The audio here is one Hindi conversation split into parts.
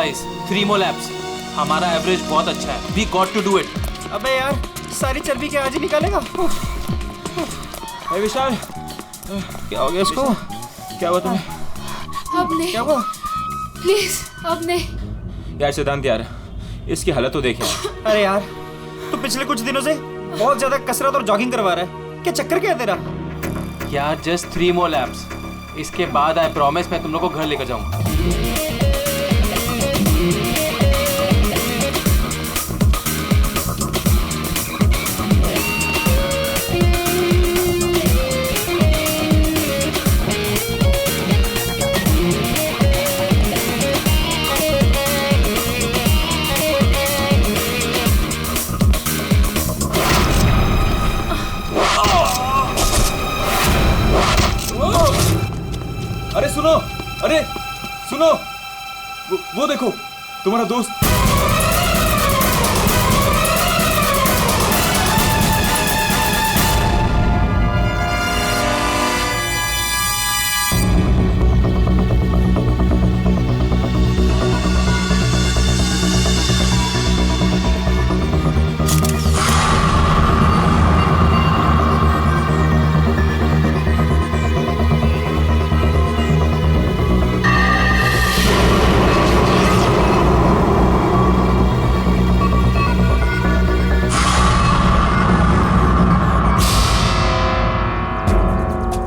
Guys, 3 more laps. हमारा एवरेज बहुत अच्छा है. We got to do it. अबे यार, सारी चर्बी क्या आज ही निकालेगा? विशाल, क्या हो गया इसको? क्या हुआ तुम्हें? अब नहीं. क्या हुआ? प्लीज अब नहीं. यार सिद्धांत यार, इसकी हालत तो देखे. अरे यार, तू पिछले कुछ दिनों से बहुत ज्यादा कसरत और जॉगिंग करवा रहा है. क्या चक्कर क्या है तेरा? यार जस्ट 3 more laps. इसके बाद आई प्रॉमिस मैं तुम लोग को घर लेकर जाऊंगा. अरे सुनो, वो देखो तुम्हारा दोस्त.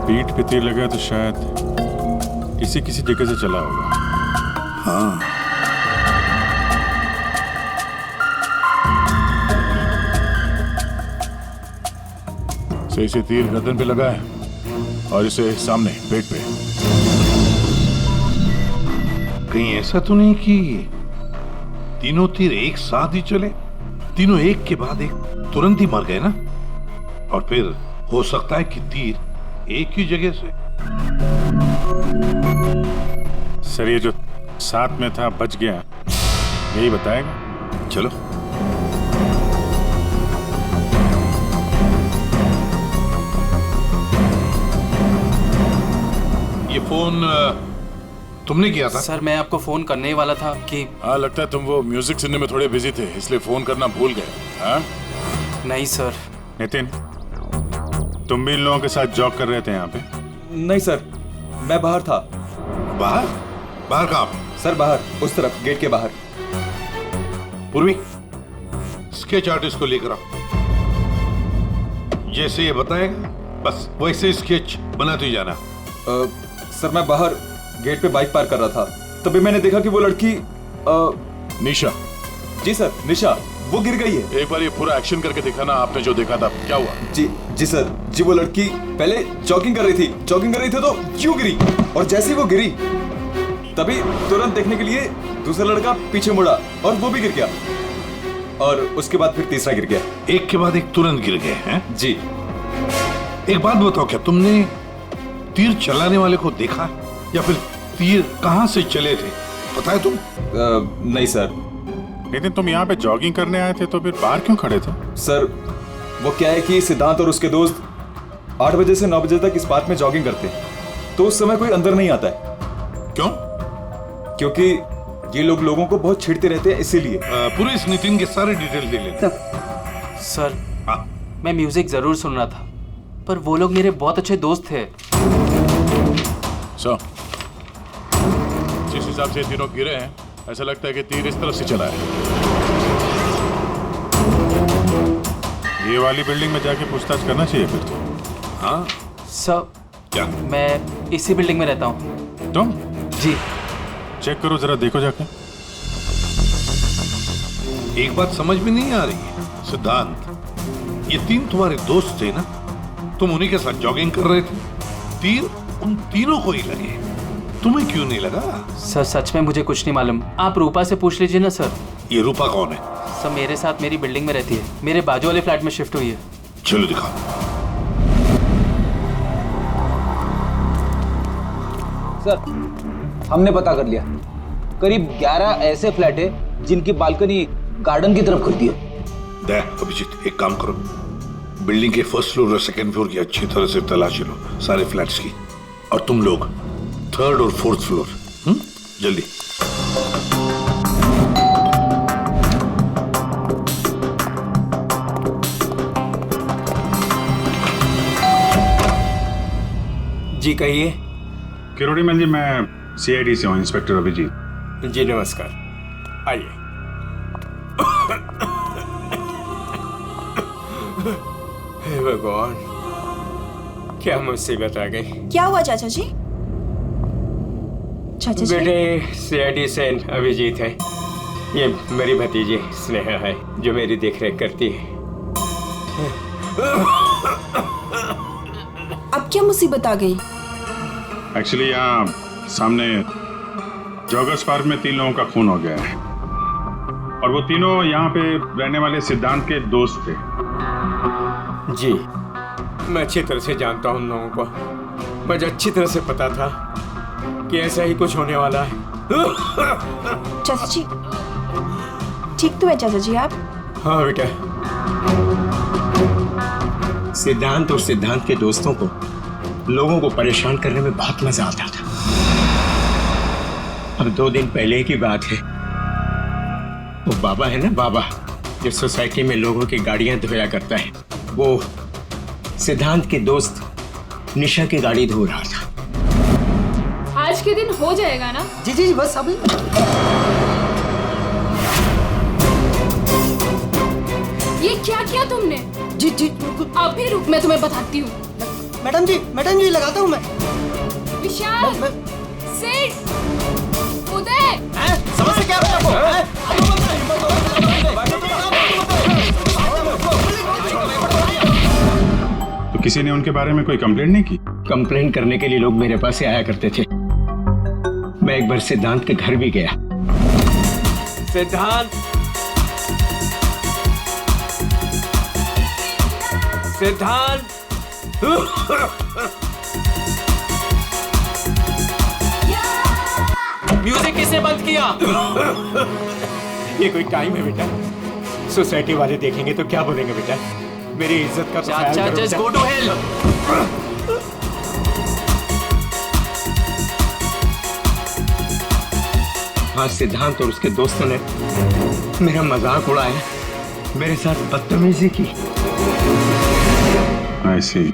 पीठ पे तीर लगा तो शायद किसी जगह से चला होगा. हाँ. सही से तीर गर्दन पे लगा है और इसे सामने पेट पे. कहीं ऐसा तो नहीं कि तीनों तीर एक साथ ही चले? तीनों एक के बाद एक तुरंत ही मर गए ना? और फिर हो सकता है कि तीर एक ही जगह से. सर ये जो साथ में था बच गया, यही बताएगा. चलो. ये फोन तुमने किया था? सर मैं आपको फोन करने ही वाला था कि. हाँ लगता है तुम वो म्यूजिक सुनने में थोड़े बिजी थे, इसलिए फोन करना भूल गए. हाँ? नहीं सर. नितिन, तुम भी इन लोगों के साथ जॉग कर रहे थे यहाँ पे? नहीं सर, मैं बाहर था. बाहर? बाहर कहाँ? सर बाहर, उस तरफ, गेट के बाहर. पूर्वी, स्केच आर्टिस्ट को लेकर आओ. जैसे ये बताएगा बस वैसे स्केच बनाते ही जाना. सर मैं बाहर गेट पे बाइक पार्क कर रहा था, तभी मैंने देखा कि वो लड़की निशा. जी सर, निशा, वो गिर गई है. एक बार ये पूरा एक्शन करके दिखाना, आपने जो देखा था क्या हुआ? जी सर, जी वो लड़की पहले जॉगिंग कर रही थी तो यूं गिरी, और जैसे ही वो गिरी तभी तुरंत देखने के लिए दूसरा लड़का पीछे मुड़ा और वो भी गिर गया, और उसके बाद फिर तीसरा गिर गया. एक के बाद एक तुरंत गिर गए हैं? जी. एक बात बताओ, क्या तुमने तीर चलाने वाले को देखा या फिर तीर कहां से चले थे, पता है तुम? नहीं सर. लेकिन तुम यहाँ पे जॉगिंग करने आए थे तो फिर बाहर क्यों खड़े थे? सर वो क्या है कि सिद्धांत और उसके दोस्त 8 बजे से 9 बजे तक इस पार्क में जॉगिंग करते हैं, तो उस समय कोई अंदर नहीं आता है. क्यों? क्योंकि ये लोग लोगों को बहुत छेड़ते रहते हैं, इसीलिए. पूरे इस नितिन के सारे डिटेल दे लेते. सर हाँ. मैं म्यूजिक जरूर सुन रहा था, पर वो लोग मेरे बहुत अच्छे दोस्त थे. सो जिस हिसाब से तीनों गिरे हैं, ऐसा लगता है कि तीर इस तरफ से चला है. ये वाली बिल्डिंग में जाके पूछताछ करना चाहिए फिर तो. हाँ. सर क्या? मैं इसी बिल्डिंग में रहता हूँ. तुम? जी. चेक करो जरा, देखो जाके. एक बात समझ में नहीं आ रही है सिद्धांत, ये तीन तुम्हारे दोस्त थे ना, तुम उन्हीं के साथ जॉगिंग कर रहे थे, तीर उन तीनों को ही लगे, तुम्हें क्यों नहीं लगा? सर सच में मुझे कुछ नहीं मालूम, आप रूपा से पूछ लीजिए ना सर. ये रूपा कौन है? सर मेरे साथ मेरी बिल्डिंग में रहती है, मेरे बाजू वाले फ्लैट में शिफ्ट हुई है. चलो दिखाओ. सर हमने पता कर लिया, करीब 11 ऐसे फ्लैट है जिनकी बालकनी गार्डन की तरफ खुलती है. देख अभिजीत, एक काम करो, बिल्डिंग के फर्स्ट फ्लोर और सेकंड फ्लोर की अच्छी तरह से तलाशी लो, सारे फ्लैट्स की, और तुम लोग थर्ड और फोर्थ फ्लोर. जल्दी. जी कहिए। किरोड़ीमल जी, मैं सीआईडी से हूँ, इंस्पेक्टर अभिजीत। जी नमस्कार, आइए। हे भगवान, क्या मुसीबत आ गई। क्या हुआ चाचा जी? चाचा जी बेटे, सीआईडी से अभिजीत है। ये मेरी भतीजी स्नेहा है जो मेरी देखरेख करती है। अब क्या मुसीबत आ गई? एक्चुअली यहाँ सामने जॉगर्स पार्क में 3 लोगों का खून हो गया है, और वो तीनों यहाँ पे रहने वाले सिद्धांत के दोस्त थे। जी, मैं अच्छी तरह से जानता हूँ उन लोगों को। मुझे अच्छी तरह से पता था कि ऐसा ही कुछ होने वाला है। चाचा जी ठीक तो है चाचा जी आप? हाँ बेटा। सिद्धांत और सिद्धांत के दोस्तों को लोगों को परेशान करने में बहुत मजा आता था। अब 2 दिन पहले की बात है, वो बाबा है ना, बाबा जो सोसाइटी में लोगों की गाड़ियां धोया करता है, वो सिद्धांत के दोस्त निशा की गाड़ी धो रहा था। आज के दिन हो जाएगा ना? जी जी जी, बस अभी। ये क्या किया तुमने? जी जी अभी रुक, मैं तुम्हें बताती हूँ। मैडम जी लगाता हूँ मैं। विशाल, सिड, उदय, समझ से क्या तो किसी ने उनके बारे में कोई कंप्लेंट नहीं की? कंप्लेंट करने के लिए लोग मेरे पास से आया करते थे। मैं एक बार सिद्धांत के घर भी गया। सिद्धांत, सिद्धांत, म्यूजिक किसने बंद किया? ये कोई टाइम है बेटा? सोसाइटी वाले देखेंगे तो क्या बोलेंगे बेटा? मेरी इज्जत का ख्याल चाचा, करो जस्ट बेटा। Go to hell. आज सिद्धांत और उसके दोस्तों ने मेरा मजाक उड़ाया, मेरे साथ बदतमीजी की। I see।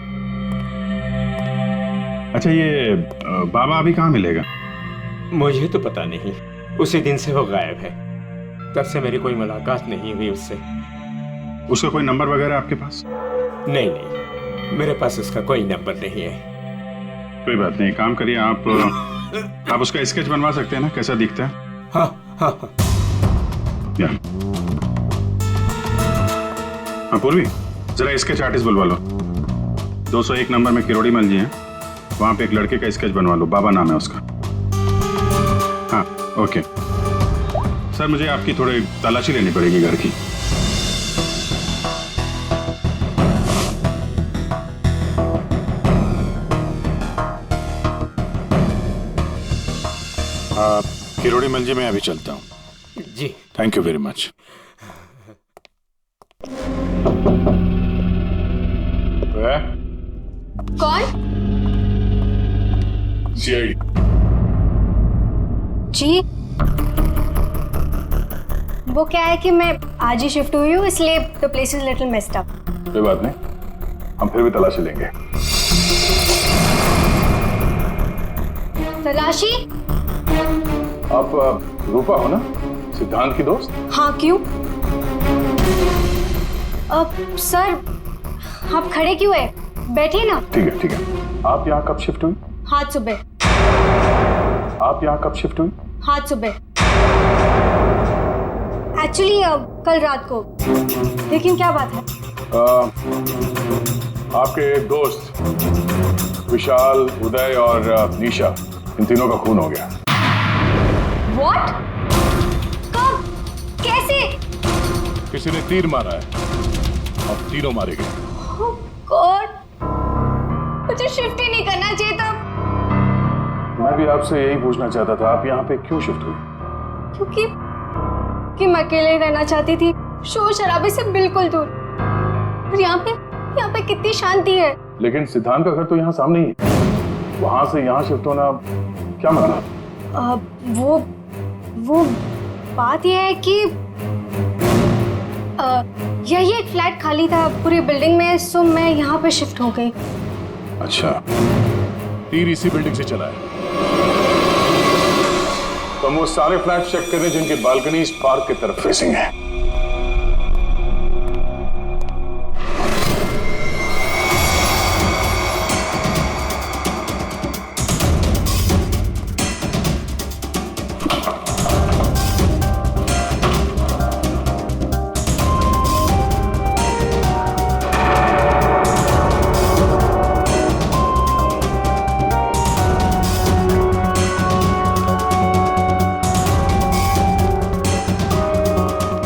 अच्छा, ये बाबा अभी कहाँ मिलेगा? मुझे तो पता नहीं, उसी दिन से वो गायब है। तब से मेरी कोई मुलाकात नहीं हुई उससे। उसका कोई नंबर वगैरह आपके पास? नहीं नहीं, मेरे पास उसका कोई नंबर नहीं है। कोई बात नहीं, काम करिए आप उसका स्केच बनवा सकते हैं ना, कैसा दिखता है? हाँ हाँ हाँ। हाँ पूर्वी, जरा स्केच आर्टिस्ट बुलवा लो। 201 नंबर में किरोड़ीमल जी हैं, वहां पे एक लड़के का स्केच बनवा लो, बाबा नाम है उसका। हाँ ओके सर, मुझे आपकी थोड़ी तलाशी लेनी पड़ेगी घर की। किरोड़ीमल जी, मैं अभी चलता हूँ। जी थैंक यू वेरी मच। कौन? सीआईडी। जी, वो क्या है कि मैं आज ही शिफ्ट हुई हूँ, इसलिए the place is little messed up. कोई बात नहीं, हम फिर भी तलाशी लेंगे। तलाशी? आप रूपा हो ना, सिद्धांत की दोस्त? हाँ, क्यों? सर, आप खड़े क्यों है? बैठिए ना। ठीक है ठीक है। आप यहाँ कब शिफ्ट हुई? आज सुबह। आप यहाँ कब शिफ्ट हुई? आज सुबह। एक्चुअली कल रात को। लेकिन क्या बात है? आपके दोस्त विशाल, उदय और निशा, इन तीनों का खून हो गया। What? कब? कैसे? किसी ने तीर मारा है और तीनों मारे गए। Oh God! मुझे शिफ्ट ही नहीं करना चाहिए था। मैं भी आपसे यही पूछना चाहता था, आप यहाँ पे क्यों शिफ्ट हुई? क्योंकि मैं अकेले ही रहना चाहती थी, शोर शराबे से बिल्कुल दूर। और यहाँ पे कितनी शांति है। लेकिन सिद्धांत का घर तो यहाँ सामने ही है, वहां से यहाँ शिफ्ट होना क्या मतलब? वो बात यह है कि यही एक फ्लैट खाली था पूरी बिल्डिंग में, सो मैं यहाँ पे शिफ्ट हो गई। अच्छा, तीर इसी बिल्डिंग से चला है। तो हम वो सारे फ्लैट चेक कर रहे हैं जिनकी बालकनी इस पार्क की तरफ फेसिंग है।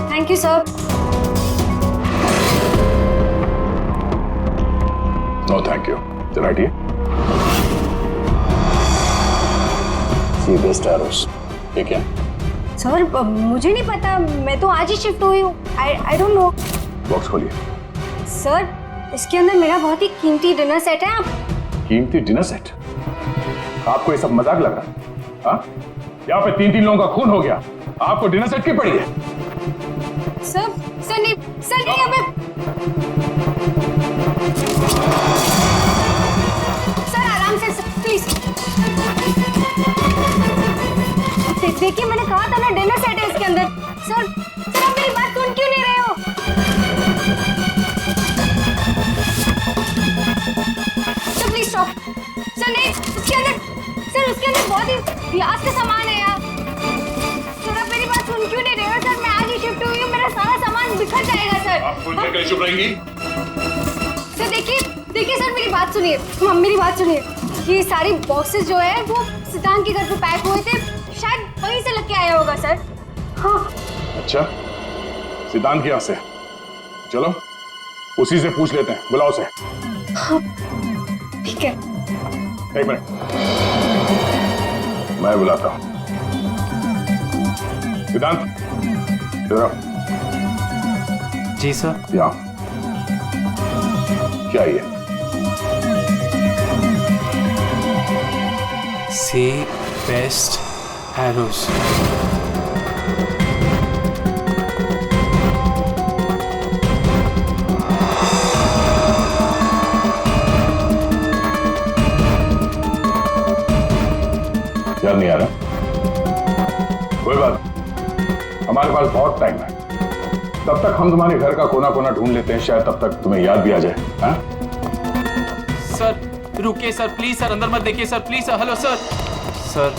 Thank you sir. No thank you. चल हटिए। सी बेस्ट एरोस। ये क्या? सर मुझे नहीं पता, मैं तो आज ही शिफ्ट हुई हूँ। I don't know. बॉक्स खोलिए। सर इसके अंदर मेरा बहुत ही कीमती डिनर सेट है। आप कीमती डिनर सेट? आपको ये सब मजाक लग रहा है? हाँ? यहाँ पे 3-3 लोगों का खून हो गया, आपको डिनर सेट की पड़ी है? सर नहीं अबे सर आराम से प्लीज। देखिए मैंने कहा था ना डिनर सेट है इसके अंदर। सर आप मेरी बात सुन क्यों नहीं रहे हो? Sir please stop. सर नहीं उसके अंदर बहुत ही ग्लास का सामान है यार। सर आप मेरी बात सुन क्यों नहीं रहे हो? सर मैं आज ही शिफ्ट हुई हूँ, मेरा सारा सामान बिखर जाएगा सर। आप फुल पे चुप रहेंगी? सर देखिए सर मेरी बात सुनिए। मेरी बात सुनिए। ये सारी बॉक्सेस जो है वो सिद्धांत के घर पे पैक हुए थे, शायद वहीं से लग के आया होगा सर। हाँ। अच्छा, सिद्धांत के यहाँ से? चलो उसी से पूछ लेते हैं, बुलाओ उसे। हाँ, ठीक है। एक मिनट, मैं बुलाता हूँ। सिद्धांत इधर आओ। जी सर। यहाँ क्या है? सी बेस्ट एरोस। याद नहीं आ रहा? कोई बात, हमारे पास बहुत टाइम है। तब तक हम तुम्हारे घर का कोना कोना ढूंढ लेते हैं, शायद तब तक तुम्हें याद भी आ जाए। हाँ? सर रुकिए सर, प्लीज सर, अंदर मत देखिए sir, please sir. Hello sir. Sir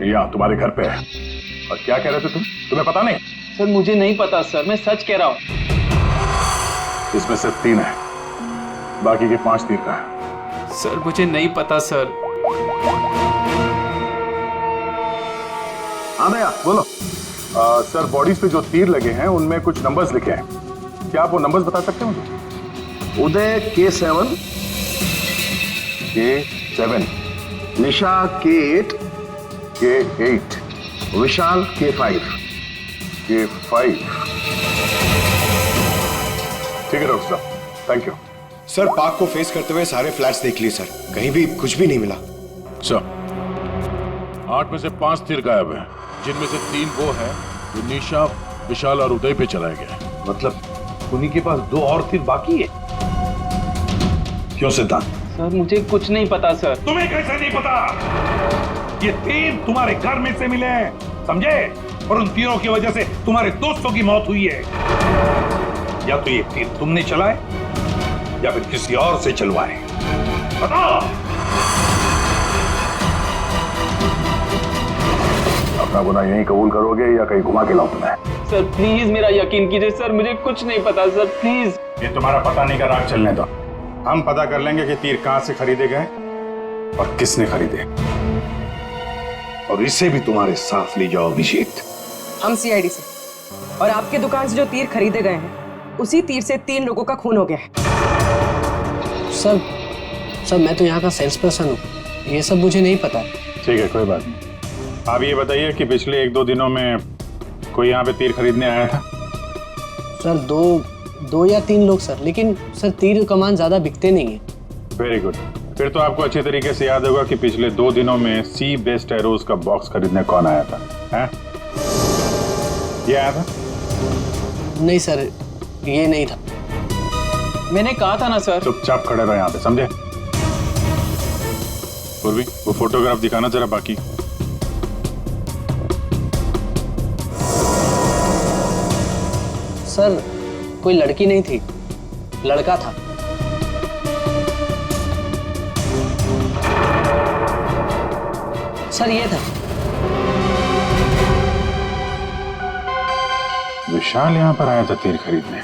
यहाँ तुम्हारे घर पे है। और क्या कह रहे थे तुम? तुम्हें पता नहीं? सर मुझे नहीं पता सर, मैं सच कह रहा हूँ। इसमें सिर्फ 3 है, बाकी के 5 तीर का है। सर मुझे नहीं पता सर। हाँ भैया बोलो। सर बॉडीज पे जो तीर लगे हैं उनमें कुछ नंबर्स लिखे हैं, क्या आप वो नंबर्स बता सकते हैं मुझे? उदय K7, K7, निशा K8, K8, विशाल K5। K5। ठीक है डॉक्टर साहब, थैंक यू। सर पार्क को फेस करते हुए सारे फ्लैट्स देख लिए सर, कहीं भी कुछ भी नहीं मिला। सर 8 में से 5 तीर गायब है, जिनमें से 3 वो है जो निशा, विशाल और उदय पे चलाया गया है। मतलब उन्हीं के पास 2 और तीर बाकी है। क्यों सिद्धांत? सर मुझे कुछ नहीं पता सर। तुम्हें कैसे नहीं पता? ये तीर तुम्हारे घर में से मिले हैं, समझे? और उन तीरों की वजह से तुम्हारे दोस्तों की मौत हुई है। या तो ये तीर तुमने चलाए या फिर किसी और से चलवाए, बताओ। अपना गुनाह यहीं कबूल करोगे या कहीं घुमा के लाऊं तुम्हें? सर प्लीज मेरा यकीन कीजिए सर, मुझे कुछ नहीं पता सर, प्लीज। ये तुम्हारा पता नहीं का राग चलने दो, हम पता कर लेंगे कि तीर कहां से खरीदे गए और किसने खरीदे। और इसे भी तुम्हारे साथ ले जाओ अभिषेक। हम CID से, और आपके दुकान से जो तीर खरीदे गए हैं उसी तीर से 3 लोगों का खून हो गया है। सर मैं तो यहाँ का सेल्स पर्सन हूँ, ये सब मुझे नहीं पता। ठीक है, कोई बात नहीं। आप ये बताइए कि पिछले 1-2 दिनों में कोई यहाँ पे तीर खरीदने आया था? सर दो या 3 लोग सर, लेकिन सर तीर कमान ज्यादा बिकते नहीं है। Very good. फिर तो आपको अच्छे तरीके से याद होगा कि पिछले 2 दिनों में सी बेस्ड एरोज का बॉक्स खरीदने कौन आया था? हैं? ये आया था? नहीं सर, ये नहीं था। मैंने कहा था ना सर। चुपचाप खड़े रहो यहाँ पे, समझे? पूर्वी, वो फोटोग्राफ दिखाना जरा बाकी। सर कोई लड़की नहीं थी, लड़का था। सर ये था। विशाल यहाँ पर आया था तीर खरीदने।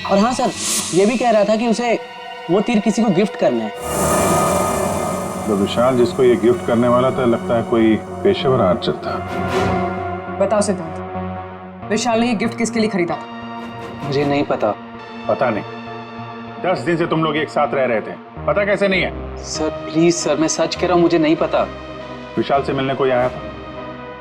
और हाँ सर, ये भी कह रहा था कि उसे वो तीर किसी को गिफ्ट करना है। तो विशाल जिसको ये गिफ्ट करने वाला था, लगता है कोई पेशेवर आर्चर था। बताओ सिद्धांत, विशाल ने ये गिफ्ट किसके लिए खरीदा था? मुझे नहीं पता। पता नहीं? 10 दिन से तुम लोग एक साथ रह रहे थे, पता कैसे नहीं है? सर प्लीज सर, मैं सच कह रहा हूँ, मुझे नहीं पता। विशाल से मिलने कोई आया था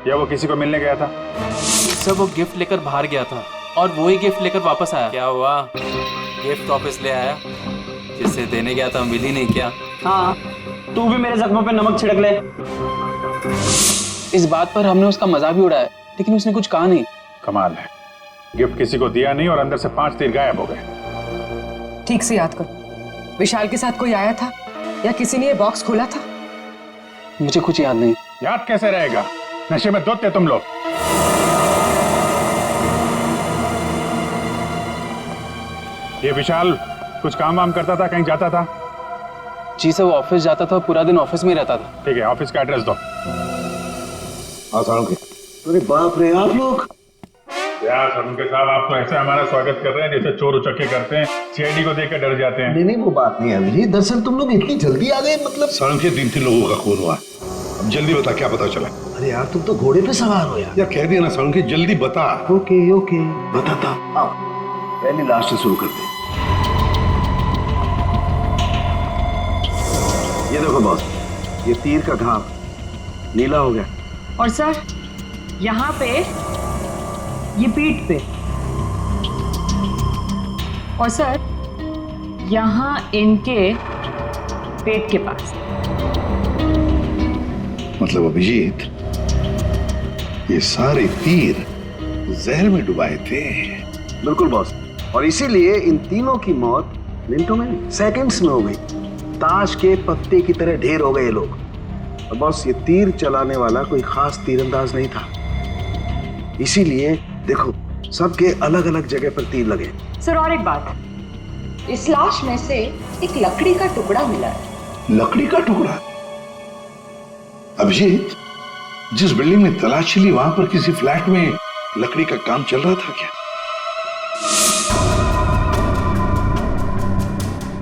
या वो किसी को मिलने गया था? सर वो गिफ्ट लेकर बाहर गया था और वो ही गिफ्ट लेकर वापस आया। क्या हुआ? गिफ्ट वापस ले आया? जिससे देने गया था मिली नहीं क्या? हाँ, तू भी मेरे जख्मों पे नमक छिड़क ले। इस बात पर हमने उसका मजाक भी उड़ाया, लेकिन उसने कुछ कहा नहीं। कमाल है, गिफ्ट किसी को दिया नहीं और अंदर से 5 तीर गायब हो गए। ठीक से याद करो, विशाल के साथ कोई आया था या किसी ने ये बॉक्स खोला था? मुझे कुछ याद नहीं। याद कैसे रहेगा? नशे में धुत थे तुम लोग। ये विशाल कुछ काम वाम करता था, कहीं जाता था? जी सर, वो ऑफिस जाता था, पूरा दिन ऑफिस में ही रहता था। ठीक है, ऑफिस का एड्रेस दो। अरे बाप रे, आप लोग यार उनके साहब, आप तो ऐसे हमारा स्वागत कर रहे हैं जैसे चोर उचक्के करते हैं, सीआईडी को देखकर डर जाते हैं। नहीं, वो बात नहीं है अभिजीत। दरअसल तुम लोग इतनी जल्दी आ गए, मतलब सालुंखे 3 लोगों का खून हुआ। अब जल्दी बता, क्या पता चला? अरे यार, तुम तो घोड़े पे सवार हो यार। कह दिया ना सालुंखे, जल्दी बता। ओके बताता। आओ, पहले लास्ट से शुरू करते हैं। ये देखो बॉस, ये तीर का घाव नीला हो गया। और सर यहाँ पे, ये पीठ पे, और सर यहाँ इनके पेट के पास। मतलब अभिजीत, ये सारे तीर जहर में डुबाए थे। बिल्कुल बॉस, और इसीलिए इन तीनों की मौत मिनटों में, सेकंड्स में हो गई। ताश के पत्ते की तरह ढेर हो गए लोग। और बॉस, ये तीर चलाने वाला कोई खास तीरंदाज नहीं था, इसीलिए देखो सबके अलग अलग जगह पर तीर लगे। सर और एक बात, इस लाश में से एक लकड़ी का टुकड़ा मिला है। लकड़ी का टुकड़ा? अभिजीत, जिस बिल्डिंग में तलाशी ली, वहां पर किसी फ्लैट में लकड़ी का काम चल रहा था क्या?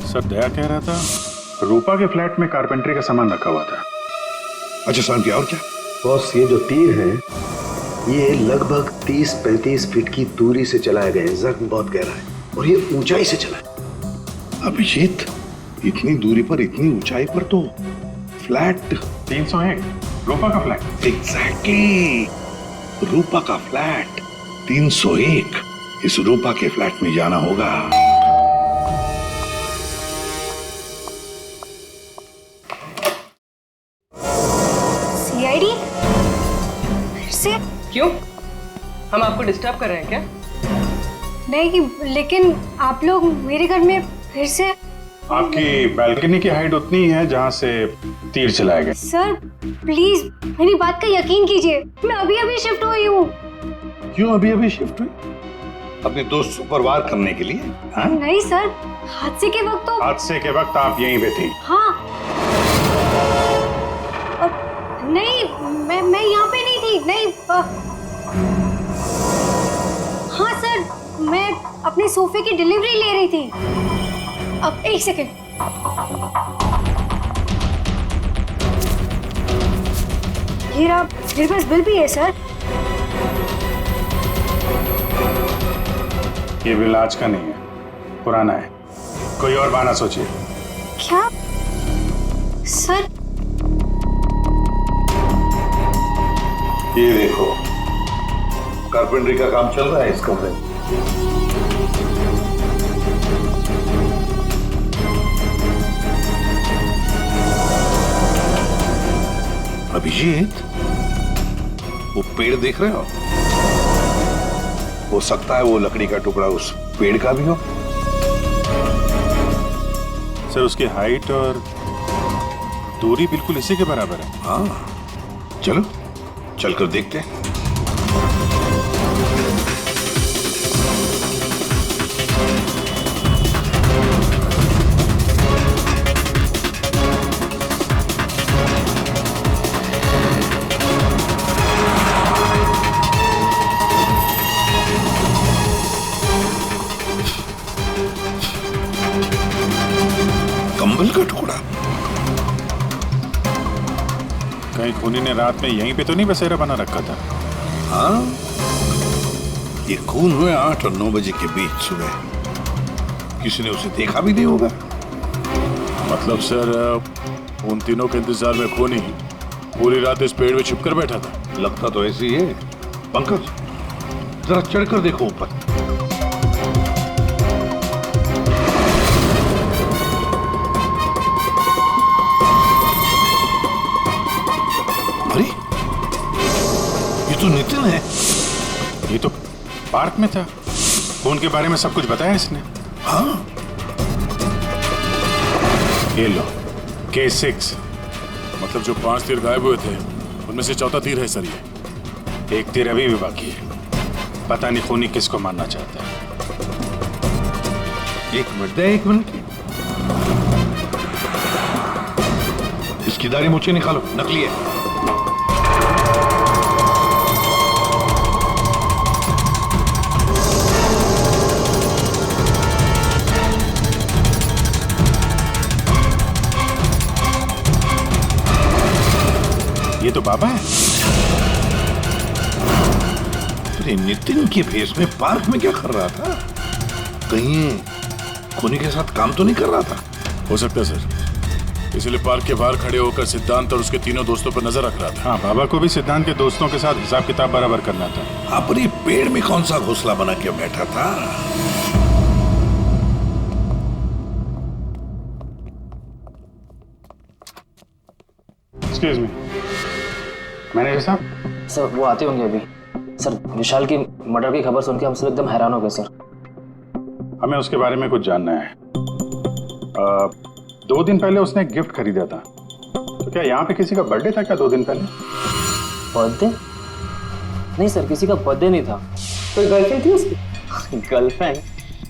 सर दया कह रहा था रूपा के फ्लैट में कारपेंटरी का सामान रखा हुआ था। अच्छा साहब, क्या और क्या? बॉस, ये जो तीर है ये लगभग 30-35 फीट की दूरी से चलाए गए। जख्म बहुत गहरा है और ये ऊंचाई से चला है। अभिजीत, इतनी दूरी पर, इतनी ऊंचाई पर तो फ्लैट 301 रूपा का फ्लैट। एग्जैक्टली, रूपा का फ्लैट 301। इस रूपा के फ्लैट में जाना होगा। सीआईडी? फिर से? क्यों, हम आपको डिस्टर्ब कर रहे हैं क्या? नहीं, लेकिन आप लोग मेरे घर में फिर से? आपकी बालकनी की हाइट उतनी है जहां से तीर चलाए गए। सर प्लीज मेरी बात का यकीन कीजिए, मैं अभी अभी शिफ्ट हुई हूँ। क्यों अभी अभी शिफ्ट हुई? अपने दोस्त को परवार करने के लिए? हाँ? नहीं सर, हादसे के वक्त तो। हादसे के वक्त आप यहीं पे थी? हाँ। नहीं, मैं यहाँ पे नहीं थी। नहीं। हाँ सर, मैं अपने सोफे की डिलीवरी ले रही थी। अब एक सेकेंड। ये रहा, मेरे पास बिल भी है सर। ये बिल आज का नहीं है, पुराना है। कोई और बहाना सोचिए। क्या सर? ये देखो, कारपेंटरी का काम चल रहा है इस कमरे में। अभिजीत, वो पेड़ देख रहे हो सकता है वो लकड़ी का टुकड़ा उस पेड़ का भी हो। सर उसकी हाइट और दूरी बिल्कुल इसी के बराबर है। हाँ, चलो चलकर देखते हैं। कंबल का टुकड़ा। कहीं खूनी ने रात में यहीं पे तो नहीं बसेरा बना रखा था? हाँ, ये खून हुए 8 और 9 बजे के बीच सुबह। किसी ने उसे देखा भी नहीं होगा। मतलब सर उन तीनों के इंतजार में खूनी पूरी रात इस पेड़ में छिपकर बैठा था। लगता तो ऐसे ही है। पंकज, जरा चढ़कर देखो ऊपर। अरे, ये तो नितिन है। ये तो पार्क में था। खून के बारे में सब कुछ बताया इसने। हाँ, ये लो केस 6। मतलब जो 5 तीर गायब हुए थे उनमें से चौथा तीर है सर ये। एक तीर अभी भी बाकी है। पता नहीं खूनी किसको मारना चाहता है। एक मिनट। इसकी दाढ़ी मूछें निकालो, नकली है। ये तो बाबा है। अरे नितिन के फेस में पार्क में क्या कर रहा था? कहीं खूनी के साथ काम तो नहीं कर रहा था? हो सकता है सर, इसलिए पार्क के बाहर खड़े होकर सिद्धांत और उसके तीनों दोस्तों पर नजर रख रहा था। हाँ, बाबा को भी सिद्धांत के दोस्तों के साथ हिसाब किताब बराबर करना था। हाँ, पर ये पेड़ में कौन सा घोंसला बना के बैठा था? एक्सक्यूज मी, मैनेजर साहब। सर वो आते होंगे अभी। सर विशाल की मर्डर की खबर सुनकर हम सब एकदम हैरान हो गए सर। हमें उसके बारे में कुछ जानना है। 2 दिन पहले उसने एक गिफ्ट खरीदा था, तो क्या यहाँ पे किसी का बर्थडे था क्या 2 दिन पहले? बर्थडे? नहीं सर, किसी का बर्थडे नहीं था। कोई गर्लफ्रेंड थी उसकी? गर्लफ्रेंड?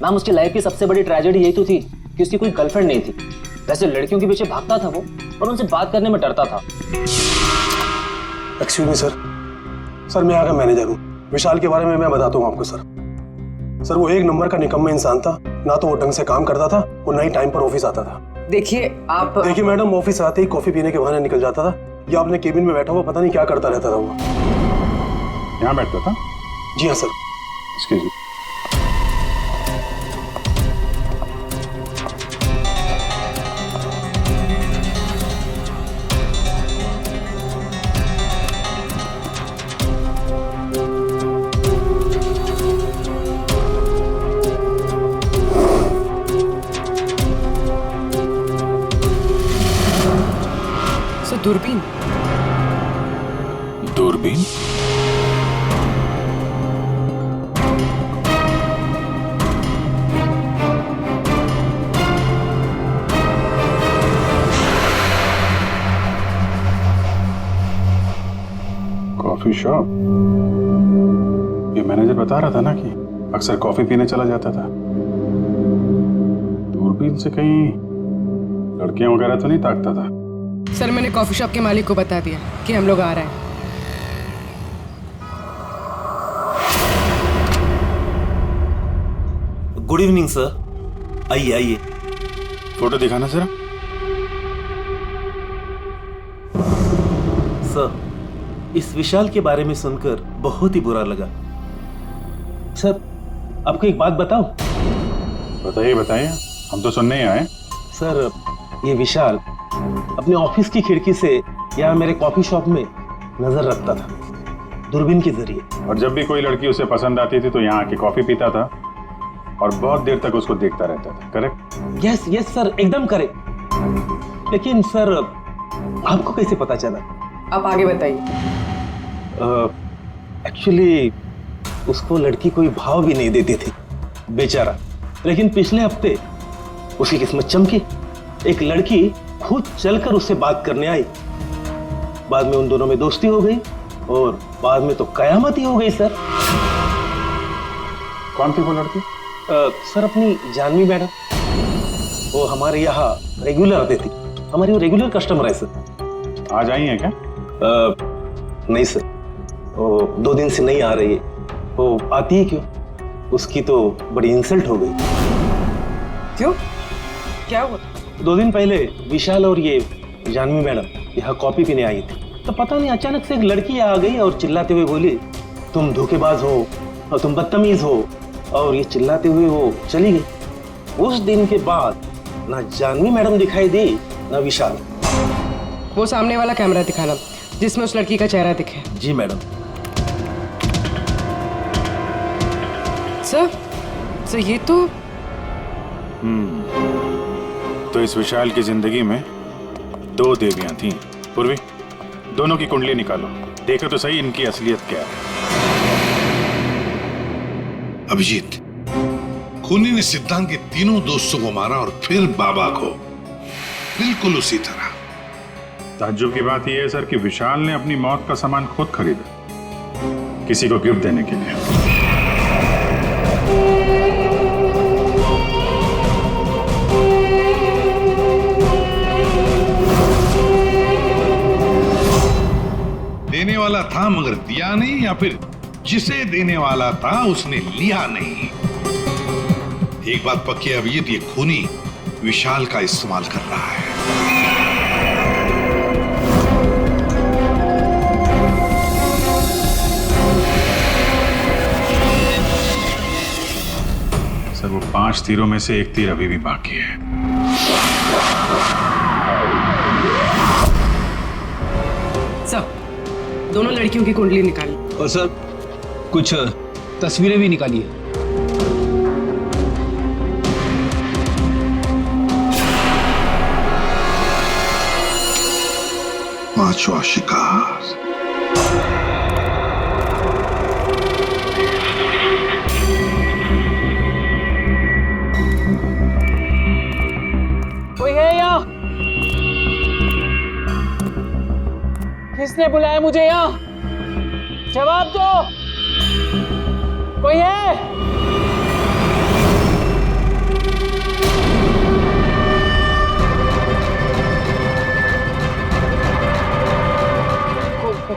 मैम, उसकी लाइफ की सबसे बड़ी ट्रेजेडी यही तो थी कि उसकी कोई गर्लफ्रेंड नहीं थी। वैसे लड़कियों के पीछे भागता था वो, और उनसे बात करने में डरता था। एक्सक्यूज मी सर, मैं यहाँ का मैनेजर हूँ। विशाल के बारे में मैं बताता हूँ आपको सर। वो 1 नंबर का निकम्मा इंसान था। ना तो वो ढंग से काम करता था और ना ही टाइम पर ऑफिस आता था। देखिए मैडम, ऑफिस आते ही कॉफी पीने के बहाने निकल जाता था या अपने केबिन में बैठा हुआ पता नहीं क्या करता रहता था वो। यहाँ बैठता था? जी हाँ सर। Excuse me. दूरबीन? दूरबीन? Coffee shop? ये मैनेजर बता रहा था ना कि अक्सर कॉफी पीने चला जाता था। दूरबीन से कहीं लड़कियां वगैरह तो नहीं ताकता था? सर मैंने कॉफी शॉप के मालिक को बता दिया कि हम लोग आ रहे हैं। गुड इवनिंग सर, आइए। फोटो दिखाना जरा। सर, इस विशाल के बारे में सुनकर बहुत ही बुरा लगा। सर, आपको एक बात बताऊं? बताइए बताइए, हम तो सुनने ही आए। सर, ये विशाल अपने ऑफिस की खिड़की से यहाँ मेरे कॉफी शॉप में नजर रखता था, दूरबीन के जरिए। और जब भी कोई लड़की उसे पसंद आती थी तो यहाँ आके कॉफी पीता था और बहुत देर तक उसको देखता रहता था। करेक्ट? यस यस सर, एकदम करेक्ट। लेकिन सर, आपको कैसे पता चला? आप आगे बताइए। एक्चुअली उसको लड़की कोई भाव भी नहीं देती थी बेचारा, लेकिन पिछले हफ्ते उसकी किस्मत चमकी। एक लड़की खुद चलकर उससे बात करने आई। बाद में उन दोनों में दोस्ती हो गई और बाद में तो कयामत ही हो गई सर। कौन थी वो लड़की? सर, अपनी जानवी मैडम। वो हमारे यहाँ रेगुलर आती थी, हमारी वो रेगुलर कस्टमर है सर। आज आई है क्या? नहीं सर, वो 2 दिन से नहीं आ रही है। वो आती है क्यों? उसकी तो बड़ी इंसल्ट हो गई। क्यों? क्या हुआ? 2 दिन पहले विशाल और ये जानवी मैडम यहाँ कॉफी पीने आई थी, तो पता नहीं अचानक से एक लड़की आ गई और चिल्लाते हुए बोली, तुम धोखेबाज हो और तुम बदतमीज हो, और ये चिल्लाते हुए वो चली गई। उस दिन के बाद ना जानवी मैडम दिखाई दी ना विशाल। वो सामने वाला कैमरा दिखाना जिसमें उस लड़की का चेहरा दिखे। जी मैडम। सर ये तो तो इस विशाल की जिंदगी में 2 देवियां थीं। पूर्वी, दोनों की कुंडली निकालो, देखो तो सही इनकी असलियत क्या है। अभिजीत, खूनी ने सिद्धांत के तीनों दोस्तों को मारा और फिर बाबा को, बिल्कुल उसी तरह। ताज्जुब की बात यह है सर कि विशाल ने अपनी मौत का सामान खुद खरीदा किसी को गिफ्ट देने के लिए। देने वाला था मगर दिया नहीं, या फिर जिसे देने वाला था उसने लिया नहीं। एक बात पक्की है अभिजीत, ये खूनी विशाल का इस्तेमाल कर रहा है। सर, वो 5 तीरों में से 1 तीर अभी भी बाकी है। सर, दोनों लड़कियों की कुंडली निकाली और सर कुछ तस्वीरें भी निकाली है। पांचवा शिकार। कोई है यहाँ? किसने बुलाया मुझे यहाँ? जवाब दो। कोई है?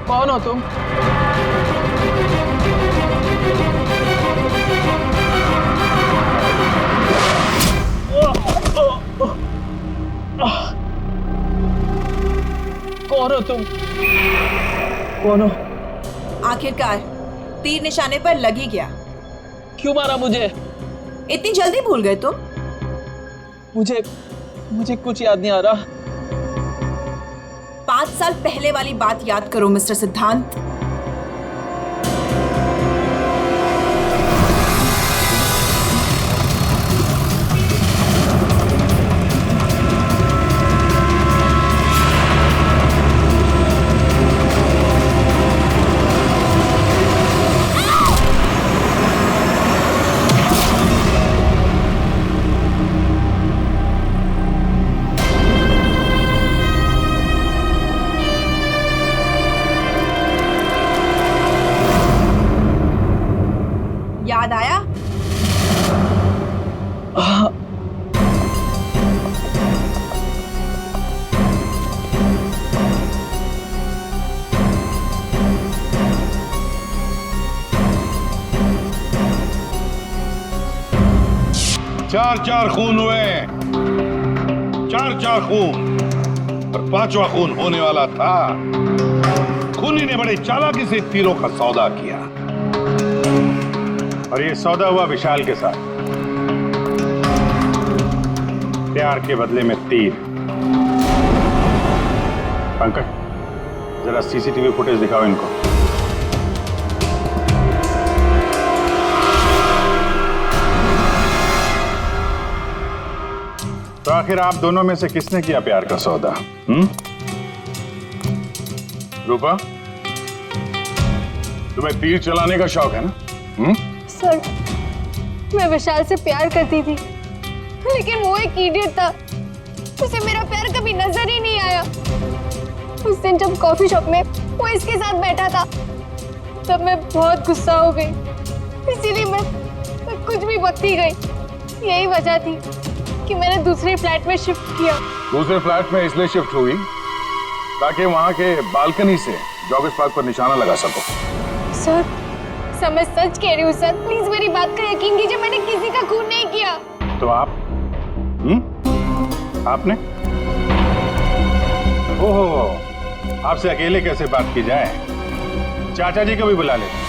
कौन हो तुम? कौन हो तुम? कौन हो? आखिरकार तीर निशाने पर लग ही गया। क्यों मारा मुझे? इतनी जल्दी भूल गए तुम? मुझे कुछ याद नहीं आ रहा। 5 साल पहले वाली बात याद करो मिस्टर सिद्धांत। याद आया? चार खून हुए, 4 खून, और 5वां खून होने वाला था। खूनी ने बड़े चालाकी से तीरों का सौदा किया और ये सौदा हुआ विशाल के साथ, प्यार के बदले में तीर। पंकज, जरा सीसीटीवी फुटेज दिखाओ इनको। तो आखिर आप दोनों में से किसने किया प्यार का सौदा? रूपा, तुम्हें तीर चलाने का शौक है ना? सर, मैं विशाल से प्यार करती थी, लेकिन वो एक इडियट था। उसे मेरा प्यार कभी नजर ही नहीं आया। उस दिन जब कॉफी शॉप में वो इसके साथ बैठा था, तब मैं बहुत गुस्सा हो गई। इसीलिए मैं कुछ भी बकती गई। यही वजह थी कि मैंने दूसरे फ्लैट में शिफ्ट किया। दूसरे फ्लैट में इसलिए शिफ्ट हुई ताकि वहां के बालकनी से जॉगर्स पार्क पर निशाना लगा सको। सर, मैं सच कह रही हूँ सर, प्लीज मेरी बात का यकीन कीजिए। मैंने किसी का खून नहीं किया। तो आप? आपने? ओहो, आपसे अकेले कैसे बात की जाए? चाचा जी को भी बुला लेते।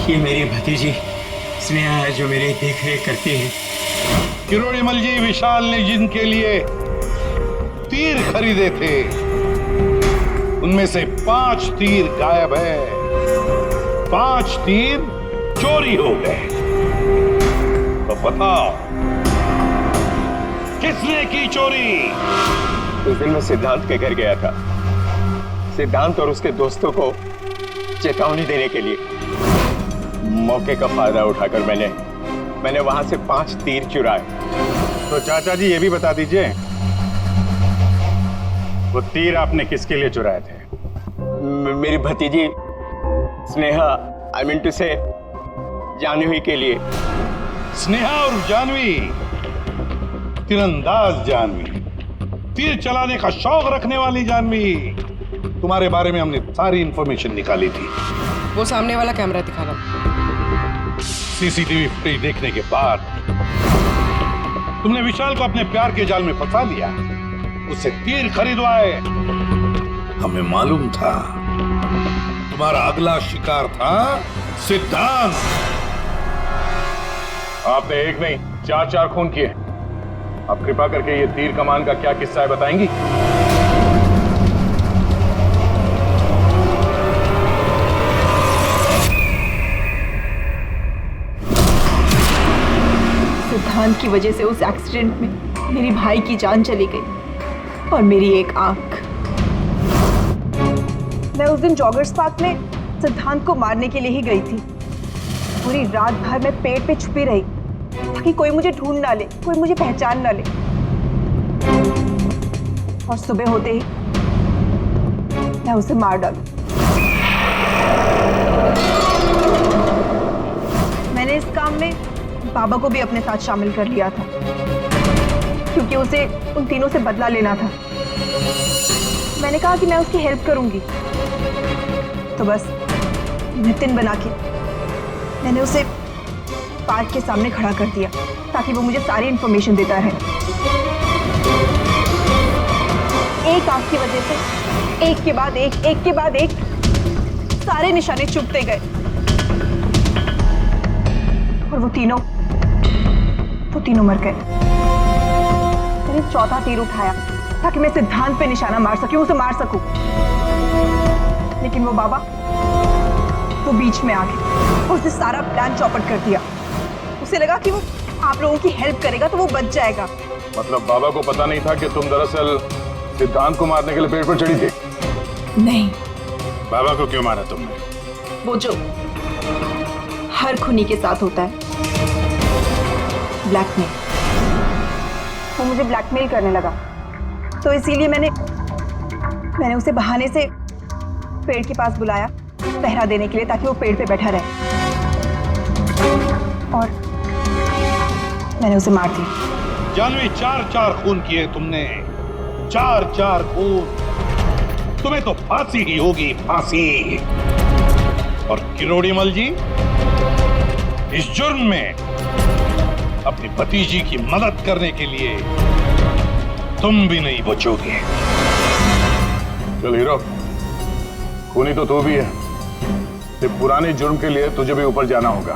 ये मेरी भतीजी स्नेहा है जो मेरी देख रेख करती है। किरोड़ीमल जी, विशाल ने जिनके लिए तीर खरीदे थे उनमें से 5 तीर गायब है। 5 तीर चोरी हो गए। तो बताओ किसने की चोरी? उस दिन मैं सिद्धांत के घर गया था, सिद्धांत और उसके दोस्तों को चेतावनी देने के लिए। मौके का फायदा उठाकर मैंने वहां से 5 तीर चुराए। तो चाचा जी ये भी बता दीजिए, वो तीर आपने किसके लिए चुराए थे? मेरी भतीजी स्नेहा, आई मीन टू से जानवी के लिए। स्नेहा और जानवी, तीरंदाज जानवी, तीर चलाने का शौक रखने वाली जानवी। तुम्हारे बारे में हमने सारी इंफॉर्मेशन निकाली थी। वो सामने वाला कैमरा दिखा रहा। सीसीटीवी फुटेज देखने के बाद तुमने विशाल को अपने प्यार के जाल में फंसा लिया, उससे तीर खरीदवाए। हमें मालूम था तुम्हारा अगला शिकार था सिद्धांत। आपने एक नहीं 4 खून किए। आप कृपा करके ये तीर कमान का क्या किस्सा है बताएंगी? सिद्धांत की वजह से उस एक्सीडेंट में मेरी भाई की जान चली गई और मेरी एक आंख। मैं उस दिन जॉगर्स पार्क में सिद्धांत को मारने के लिए ही गई थी। पूरी रात भर मैं पेड़ पे छुपी रही ताकि कोई मुझे ढूंढ ना ले, कोई मुझे पहचान ना ले। और सुबह होते ही मैं उसे मार डालूं। मैंने इस काम में बाबा को भी अपने साथ शामिल कर लिया था क्योंकि उसे उन तीनों से बदला लेना था। मैंने कहा कि मैं उसकी हेल्प करूंगी, तो बस नितिन बना के मैंने उसे पार्क के सामने खड़ा कर दिया ताकि वो मुझे सारी इंफॉर्मेशन देता रहे। एक आंख की वजह से एक के बाद एक सारे निशाने चुभते गए और वो तीनों मर गए। मैंने 4था तीर उठाया ताकि मैं सिद्धांत पे निशाना मार सकूं, उसे मार सकूं। लेकिन वो बाबा वो बीच में आ गए। उसने सारा प्लान चौपट कर दिया। उसे लगा कि वो आप लोगों की हेल्प करेगा तो वो बच जाएगा। मतलब बाबा को पता नहीं था कि तुम दरअसल सिद्धांत को मारने के लिए पेड़ पर चढ़ी थी? नहीं। बाबा को क्यों मारा तुमने? वो जो हर खूनी के साथ होता है, ब्लैकमेल। वो मुझे ब्लैकमेल करने लगा, तो इसीलिए मैंने उसे बहाने से पेड़ के पास बुलाया पहरा देने के लिए ताकि वो पेड़ पे बैठा रहे, और मैंने उसे मार दिया। जानवी, 4 खून किए तुमने, 4 खून। तुम्हें तो फांसी ही होगी, फांसी। और किरोड़ीमल जी, इस जुर्म में अपनी भतीजी की मदद करने के लिए तुम भी नहीं बचोगे। चल हीरो, खूनी तो तू भी है, ते पुराने जुर्म के लिए तुझे भी ऊपर जाना होगा।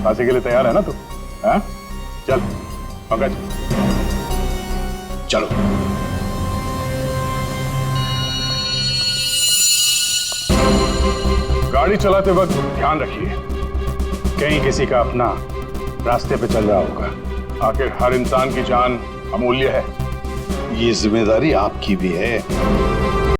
फांसी के लिए तैयार है ना तू? हाँ? चल पंकज चलो। गाड़ी चलाते वक्त ध्यान रखिए, कहीं किसी का अपना रास्ते पे चल रहा होगा। आखिर हर इंसान की जान अमूल्य है। ये जिम्मेदारी आपकी भी है।